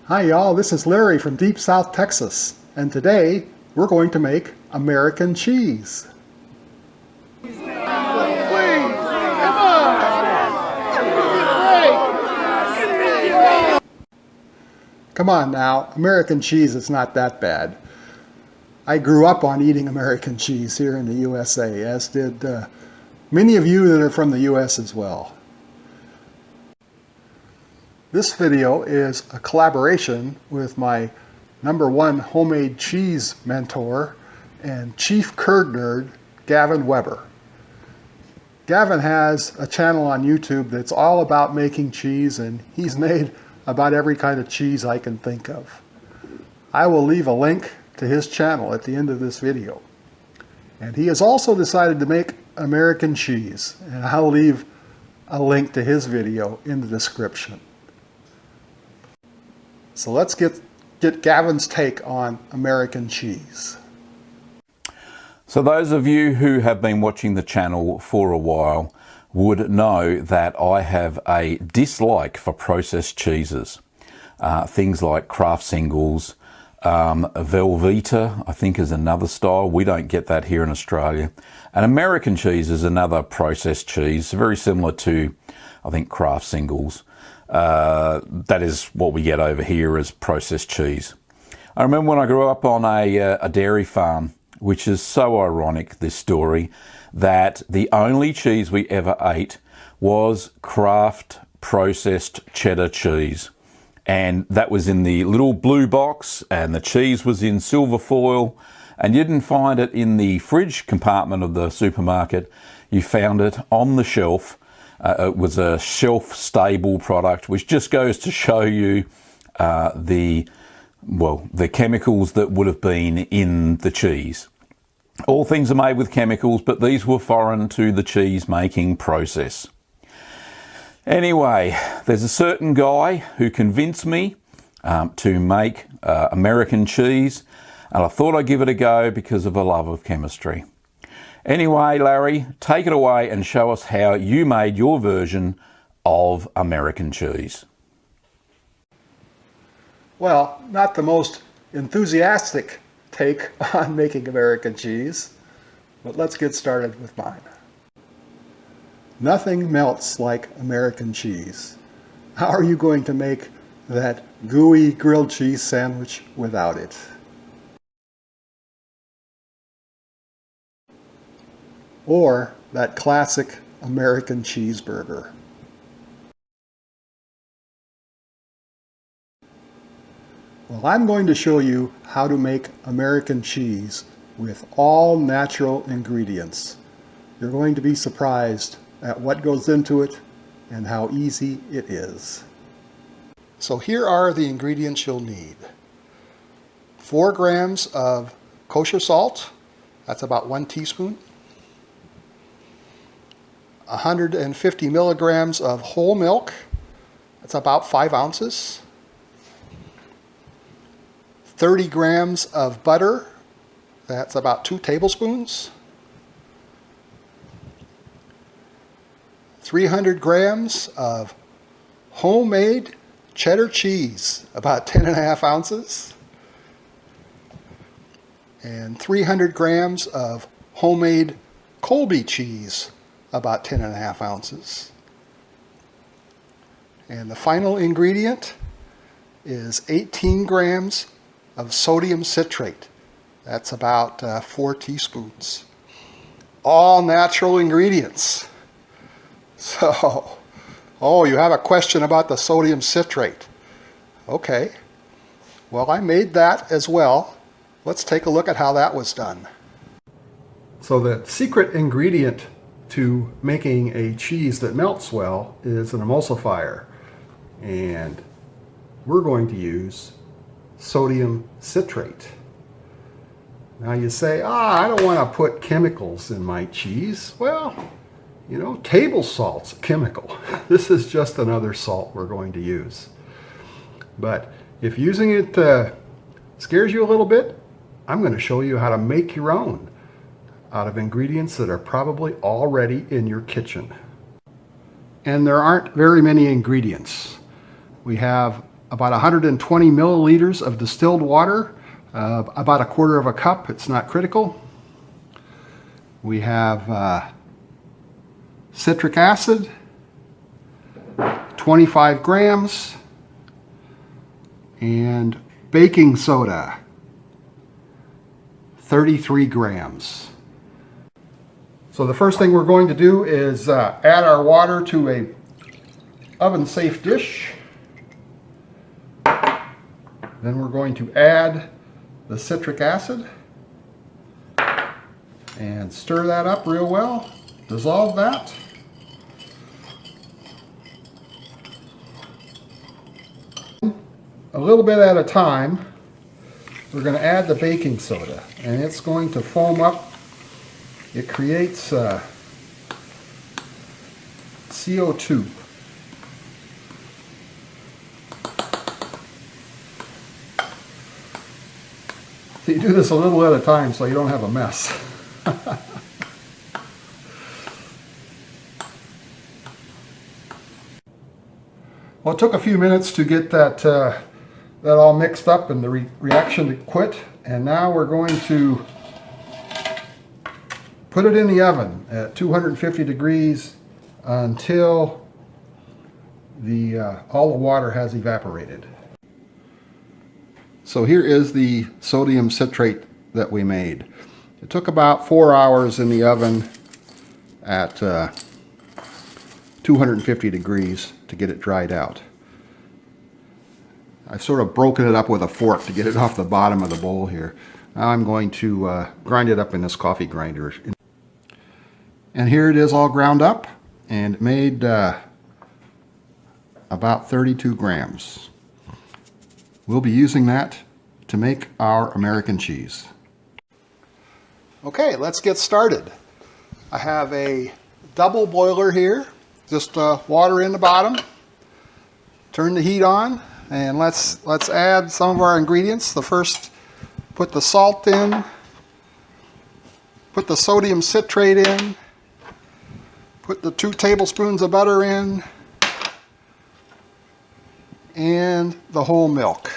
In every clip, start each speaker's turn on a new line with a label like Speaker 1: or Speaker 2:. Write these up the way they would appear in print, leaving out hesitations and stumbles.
Speaker 1: Hi y'all, this is Larry from Deep South Texas, and today we're going to make American cheese. Come on now, American cheese is not that bad. I grew up on eating American cheese here in the USA, as did many of you that are from the US as well. This video is a collaboration with my #1 homemade cheese mentor and chief curd nerd, Gavin Webber. Gavin has a channel on YouTube that's all about making cheese, and he's made about every kind of cheese I can think of. I will leave a link to his channel at the end of this video. And he has also decided to make American cheese, and I'll leave a link to his video in the description. So let's get Gavin's take on American cheese.
Speaker 2: So those of you who have been watching the channel for a while would know that I have a dislike for processed cheeses. Things like Kraft Singles, Velveeta I think is another style. We don't get that here in Australia. And American cheese is another processed cheese, very similar to, I think, Kraft Singles. That is what we get over here as processed cheese. I remember when I grew up on a dairy farm, which is so ironic, this story, that the only cheese we ever ate was Kraft processed cheddar cheese. And that was in the little blue box, and the cheese was in silver foil, and you didn't find it in the fridge compartment of the supermarket. You found it on the shelf. It was a shelf-stable product, which just goes to show you the chemicals that would have been in the cheese. All things are made with chemicals, but these were foreign to the cheese-making process. Anyway, there's a certain guy who convinced me to make American cheese, and I thought I'd give it a go because of a love of chemistry. Anyway, Larry, take it away and show us how you made your version of American cheese.
Speaker 1: Well, not the most enthusiastic take on making American cheese, but let's get started with mine. Nothing melts like American cheese. How are you going to make that gooey grilled cheese sandwich without it? Or that classic American cheeseburger. Well, I'm going to show you how to make American cheese with all natural ingredients. You're going to be surprised at what goes into it and how easy it is. So here are the ingredients you'll need. 4 grams of kosher salt, that's about 1 teaspoon. 150 milligrams of whole milk, that's about 5 ounces. 30 grams of butter, that's about 2 tablespoons. 300 grams of homemade cheddar cheese, about 10.5 ounces. And 300 grams of homemade Colby cheese, about 10.5 ounces. And the final ingredient is 18 grams of sodium citrate. That's about 4 teaspoons. All natural ingredients. So, you have a question about the sodium citrate. Okay, well, I made that as well. Let's take a look at how that was done. So the secret ingredient to making a cheese that melts well is an emulsifier, and we're going to use sodium citrate. Now you say, I don't want to put chemicals in my cheese. Well, you know, table salt's a chemical. This is just another salt we're going to use. But if using it scares you a little bit, I'm going to show you how to make your own out of ingredients that are probably already in your kitchen. And there aren't very many ingredients. We have about 120 milliliters of distilled water, about 1/4 cup. It's not critical. We have citric acid, 25 grams, and baking soda, 33 grams. So the first thing we're going to do is add our water to a oven-safe dish. Then we're going to add the citric acid and stir that up real well. Dissolve that. A little bit at a time, we're going to add the baking soda, and it's going to foam up. It creates CO2. So you do this a little at a time so you don't have a mess. Well, it took a few minutes to get that all mixed up and the reaction to quit, and now we're going to put it in the oven at 250 degrees until all the water has evaporated. So here is the sodium citrate that we made. It took about 4 hours in the oven at 250 degrees to get it dried out. I've sort of broken it up with a fork to get it off the bottom of the bowl here. Now I'm going to grind it up in this coffee grinder. And here it is all ground up and made about 32 grams. We'll be using that to make our American cheese. Okay, let's get started. I have a double boiler here, just water in the bottom. Turn the heat on, and let's add some of our ingredients. The first, put the salt in, put the sodium citrate in, put the 2 tablespoons of butter in, and the whole milk.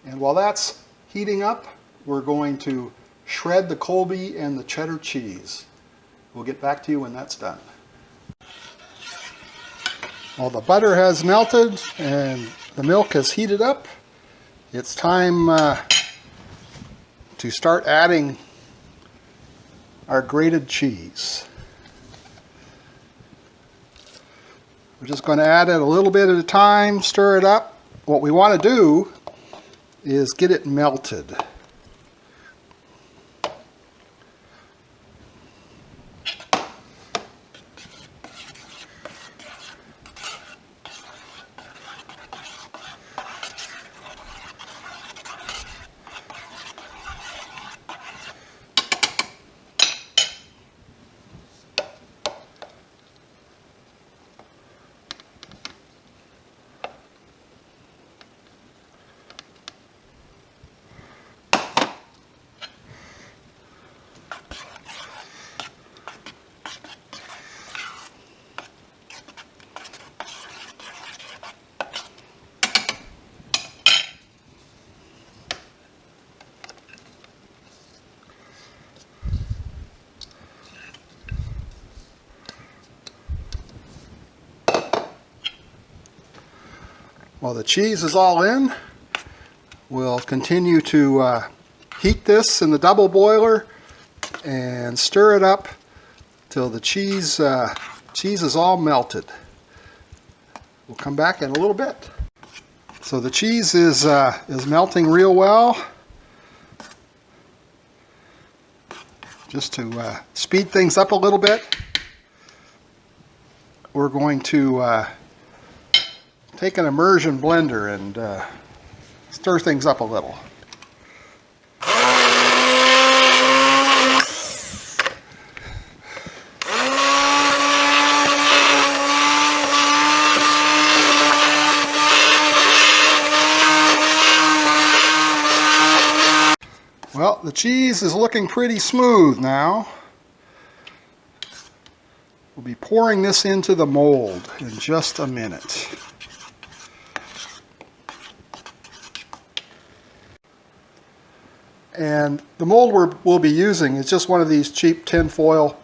Speaker 1: And while that's heating up, we're going to shred the Colby and the cheddar cheese. We'll get back to you when that's done. While the butter has melted and the milk has heated up, it's time to start adding our grated cheese. We're just going to add it a little bit at a time, stir it up. What we want to do is get it melted. While the cheese is all in, we'll continue to heat this in the double boiler and stir it up till the cheese is all melted. We'll come back in a little bit. So the cheese is melting real well. Just to speed things up a little bit, we're going to take an immersion blender and stir things up a little. Well, the cheese is looking pretty smooth now. We'll be pouring this into the mold in just a minute. And the mold we'll be using is just one of these cheap tin foil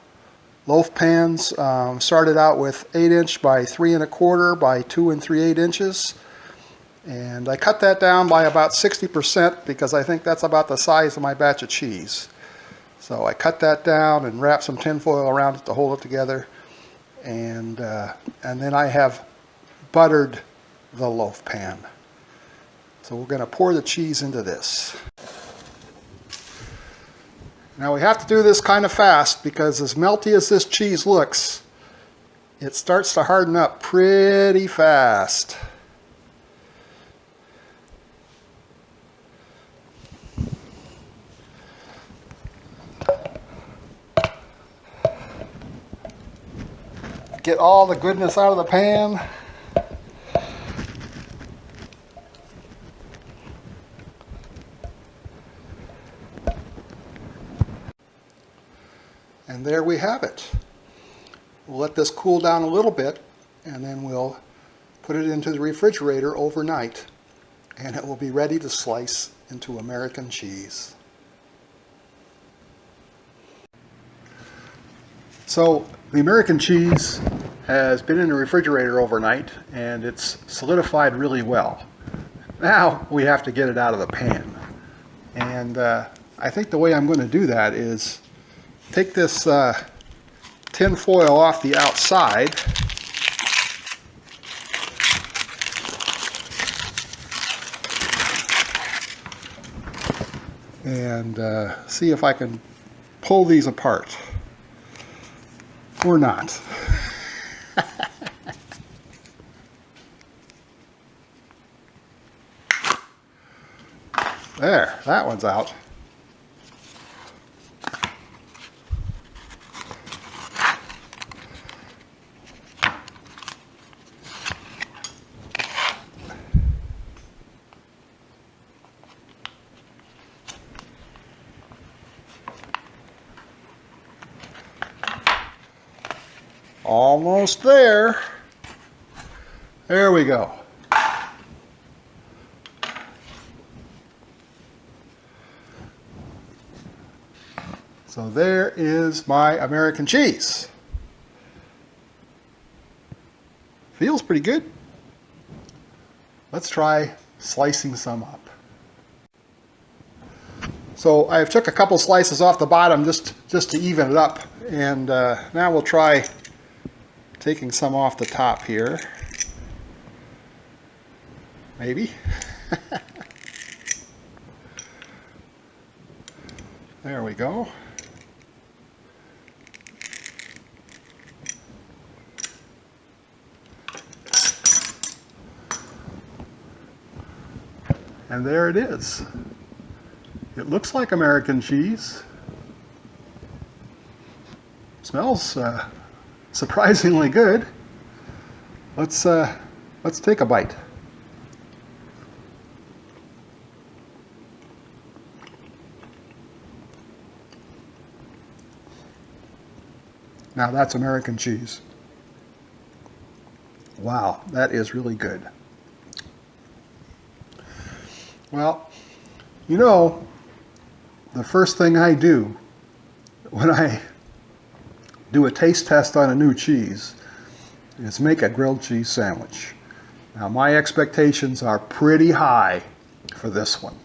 Speaker 1: loaf pans. Started out with 8" by 3 1/4 by 2 3/8 inches. And I cut that down by about 60% because I think that's about the size of my batch of cheese. So I cut that down and wrap some tin foil around it to hold it together. And then I have buttered the loaf pan. So we're going to pour the cheese into this. Now we have to do this kind of fast because as melty as this cheese looks, it starts to harden up pretty fast. Get all the goodness out of the pan. And there we have it. We'll let this cool down a little bit and then we'll put it into the refrigerator overnight and it will be ready to slice into American cheese. So the American cheese has been in the refrigerator overnight and it's solidified really well. Now we have to get it out of the pan. And I think the way I'm going to do that is take this tin foil off the outside and see if I can pull these apart. Or not. There, that one's out. Almost there. There we go. So there is my American cheese. Feels pretty good. Let's try slicing some up. So I've took a couple slices off the bottom just to even it up, and now we'll try taking some off the top here. Maybe. There we go. And there it is. It looks like American cheese. Smells surprisingly good. Let's take a bite. Now that's American cheese. Wow, that is really good. Well, you know, the first thing I do when I do a taste test on a new cheese is make a grilled cheese sandwich. Now my expectations are pretty high for this one.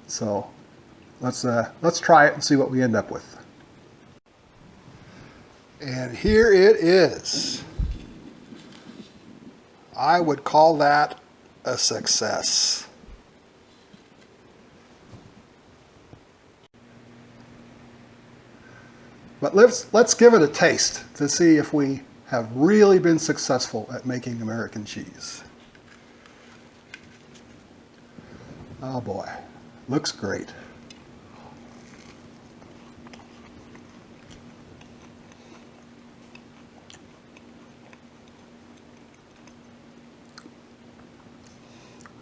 Speaker 1: So let's try it and see what we end up with. And here it is. I would call that a success. But let's give it a taste to see if we have really been successful at making American cheese. Oh boy, looks great.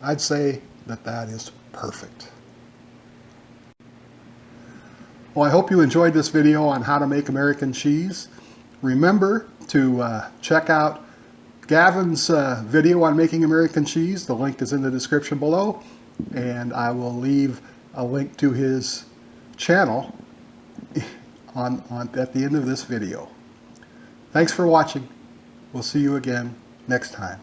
Speaker 1: I'd say that is perfect. Well, I hope you enjoyed this video on how to make American cheese. remember to check out Gavin's video on making American cheese. The link is in the description below, and I will leave a link to his channel at the end of this video. Thanks for watching. We'll see you again next time.